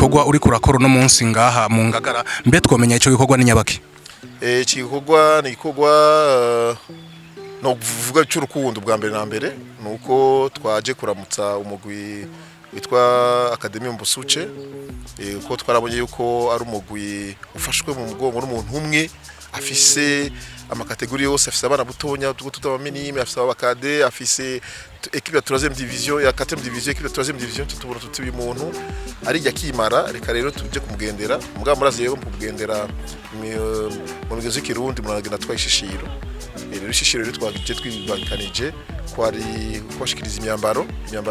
gikorwa uri kurakora no munsi ngaha mu Ngagara mbe twomenya ico gikorwa ni nyabaki igikorwa ni igikorwa no kuvuga cy'urukundo bwa mbere na mbere nuko twaje kuramutsa umugwi witwa Academy Mbusuce uko twarabonye yuko ari umugwi ufashwe mu mugongo n'umuntu umwe afise amakategori yose, afise abana butonya tutaba minime, afise abakade, afise equipe ya 3e division ya 4e division, equipe ya 3e division, tutubona tutubi muntu ari yakimara. Reka rero tuje kumugendera mugabo murazi yego kumugendera mu migenzo y'ikirundi muragenda twayishishiro. Rero ishishiro rero twagije twibankanije kwari kwashikiriza imyambaro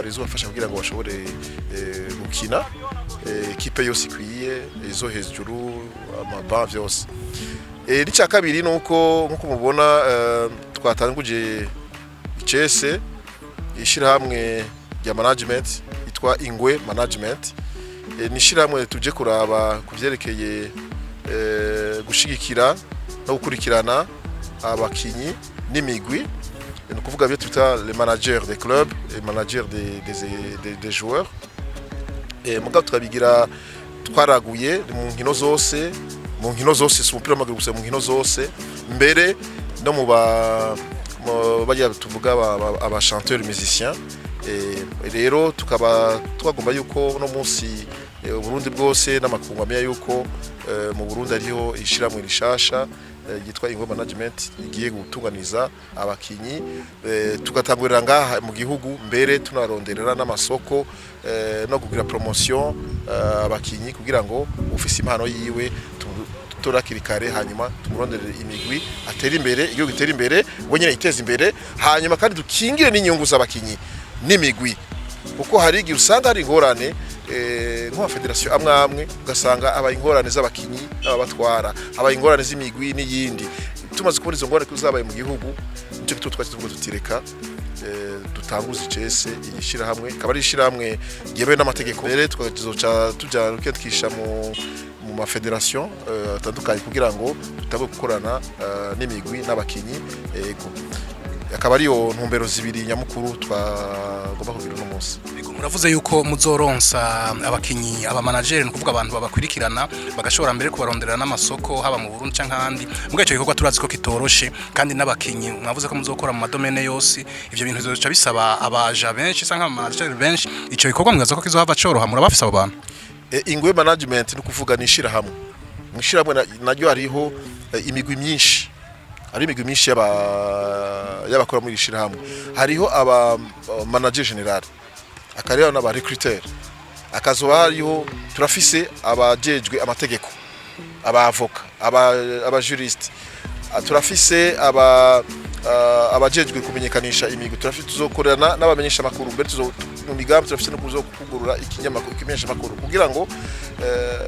izobafasha kugira ngo bashobore gukina equipe yose ikwiye izo hejuru amaba vyose. N'icya kabiri nuko nkuko mubona twatanguje icese ishirahamwe rya management itwa Ingwe Management. Nishirahamwe tuje kuraba kuvyerekeye gushigikira no gukurikirana abakinyi n'imigwi, no kuvuga byo twita les managers des clubs et managers des joueurs. Mugabo tukabigira twaraguye mu nkino zose si umupira w'amaguru gusa, mu nkino zose mbere no mu bajya tuvuga aba chanteurs musiciens. Rero tukaba twagomba yuko no munsi Burundi bwose n'amakungu amenya yuko mu Burundi ariho ishiramwe rishasha yitwa Ingwe Management igiye gutunganiza abakinyi, tugatangurira ngaha mu gihugu mbere tunaronderera n'amasoko no kugira promotion abakinyi kugira ngo ufise impano yiwe turakirikare hanyuma tumuronderere imigwi atera imbere, igihugu gitera imbere, bonyene iteza imbere, hanyuma kandi dukingire n'inyungu z'abakinyi n'imigwi, kuko hari igihe usanga hari ingorane nko federation amwe ugasanga aba ingorane z'abakinyi ababatwara, aba ingorane z'imigwi n'iyindi. Tumaze kubona izo ngorane kuzabaye mu gihugu, nicyo gito twaje tuvuga tutireka dutanguza icese igishira hamwe, kabari ishira hamwe yewe n'amategeko. Rero twazoca tuja kwitwisha mu mafederation atandukanye kugira ngo tutabe gukorana n'imigwi n'abakinyi. Ego akaba ariyo ntumbero zibiri nyamukuru twagomba kugira no munsi. Muravuze yuko muzoronsa abakinyi aba manager, no kuvuga abantu babakurikirana bagashobora mbere kubaronderera n'amasoko haba mu Burundi canke handi. Mugaye ico gikorwa turazi ko kitoroshe, kandi n'abakinyi mwavuze ko muzokora mu madomene yose, ivyo bintu bizoca bisaba abaja benshi canke aba manager benshi. Ico gikorwa mwaza ko kizohava coroha, murabafise abo bantu. Ingwe Management no kuvuga nishira hamwe, mwishira hamwe naryo hariho imigwi myinshi, ari imigwi myinshi y'abakora muri ishira hamwe. Hariho aba manager general, akareba n'aba recruiter, akazoba hariho turafise abajejwe amategeko, aba avoka, aba juriste, turafise abajejwe kumenyekanisha imigwi, turafise tuzokorana n'abamenyesha makuru, mbere mu migambi turafise no kuzokugurura ikinyamakuru kimenyesha makuru kugira ngo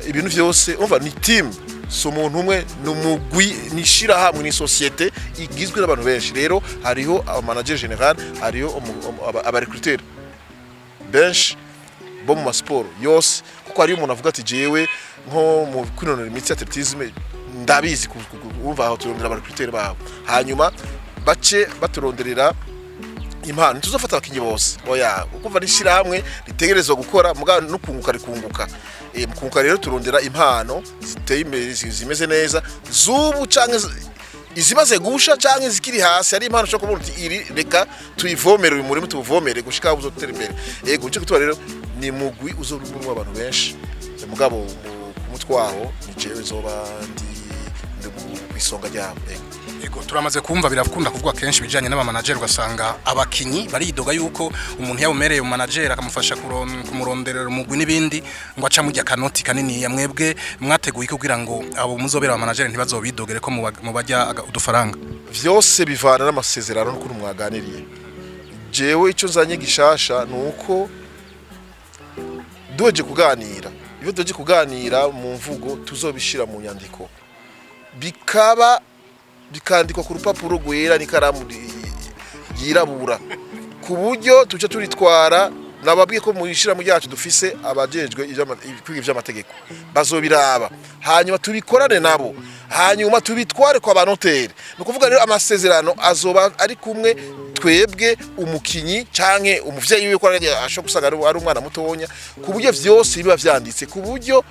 ibintu vyose umva ni team, so umuntu umwe n'umugwi nishira hamwe ni societe igizwe n'abantu benshi. Rero hariho aba manager general, hariho aba recruiter benshi bo mu sport yose, kuko hariyo umuntu avuga ati jewe nko mu kwinonora imitsi atletisme ndabizi umva aho turondera aba recruiter babo, hanyuma bace baturonderera impano tuzofata abakinyi bose. Oya ukumva nishira hamwe ritegerezwa gukora mugabo no kunguka rikunguka. Mukunguka rero turondera impano ziteye imbere zimeze neza, zubu canke izimaze gusha canke zikiri hasi, ari impano cyo kumuntu iri reka tuyivomere uyu murimo tuvomere gushika uzotera imbere. Yego cyo kitwa rero ni mugwi uzorumwe abantu benshi, mugabo kumutwaho nijewe zoba ndi kwisonga ryabo. Ego turamaze kumva birakunda kuvugwa kenshi bijanye n'aba manager, ugasanga abakinyi baridoga yuko umuntu yabumereye mu manager akamufasha kumuronderera umugwi n'ibindi ngo aca mujya kanoti kanini ya mwebwe mwateguye kugira ngo abo muzobera aba manager ntibazobidogere ko mu bajya udufaranga. Vyose bivana n'amasezerano n'ukuntu mwaganiriye. Jewe ico nzanye gishasha nuko doje kuganira, iyo doje kuganira mu mvugo tuzobishira mu nyandiko, bikandikwa ku rupapuro rwera n'ikaramu yirabura, ku buryo tuca turitwara nababwiye ko mu ishirahamwe ryacu dufise abajejwe kwiga ivy'amategeko bazobiraba hanyuma tubikorane nabo hanyuma tubitware kwa banoteri no kuvuga rero amasezerano azoba ari kumwe twebwe umukinyi canke umuvyeyi wiwe ko ashobora gusanga ari umwana mutonya ku buryo vyose biba vyanditse ku buryo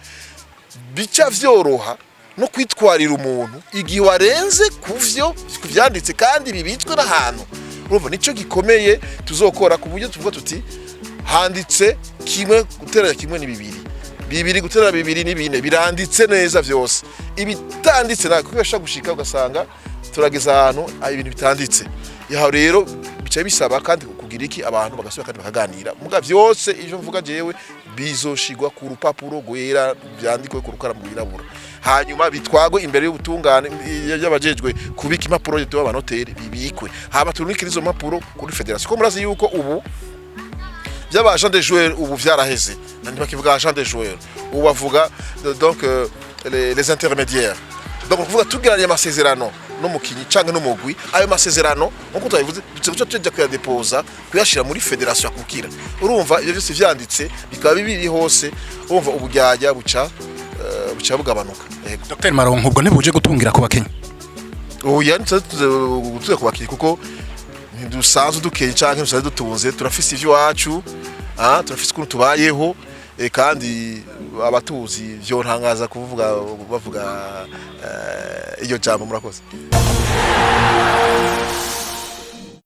bica vyoroha no kwitwarira umuntu igihe warenze kuvyo kuvyanditse kandi bibitswe n'ahantu urumva nico gikomeye tuzokora ku buryo tuvuga tuti handitse kimwe guteranya kimwe ni bibiri guteranya bibiri ni bine biranditse neza vyose ibitanditse nako kubasha gushika ugasanga turageza ahantu ibintu bitanditse yaho rero bica bisaba kandi kugira iki abantu bagasubira kandi bakaganira muga vyose ivyo mvuga jewe bizoshigwa ku rupapuro gwera byandikwe ku rukaramu rwirabura hanyuma bitwagwe imbere y'ubutungane y'abajejwe kubika impapuro y'abantu abanoteri bibikwe haba turunikira izo mpapuro kuri federation ko murazi yuko ubu byaba agent de joueur ubu vyaraheze nandi bakivuga agent de joueur ubu bavuga donc les intermédiaires donc kuvuga tugiranye amasezerano n'umukinyi canke n'umugwi ayo masezerano nkuko twabivuze dutse tujya kuyadepoza kuyashira muri federation akukira urumva ivyo byose vyanditse bikaba bibiri hose urumva ubujyajya buca bugabanuka Dr Maronko ubwo ntibuje gutungira ku bakinyi oya tuze ku bakinyi kuko ntidusanzwe dukenye canke dusanzwe dutunze turafise ivyo wacu turafise ukuntu tubayeho kandi abatuzi vyo ntangaza kuvuga bavuga iyo jambo murakoze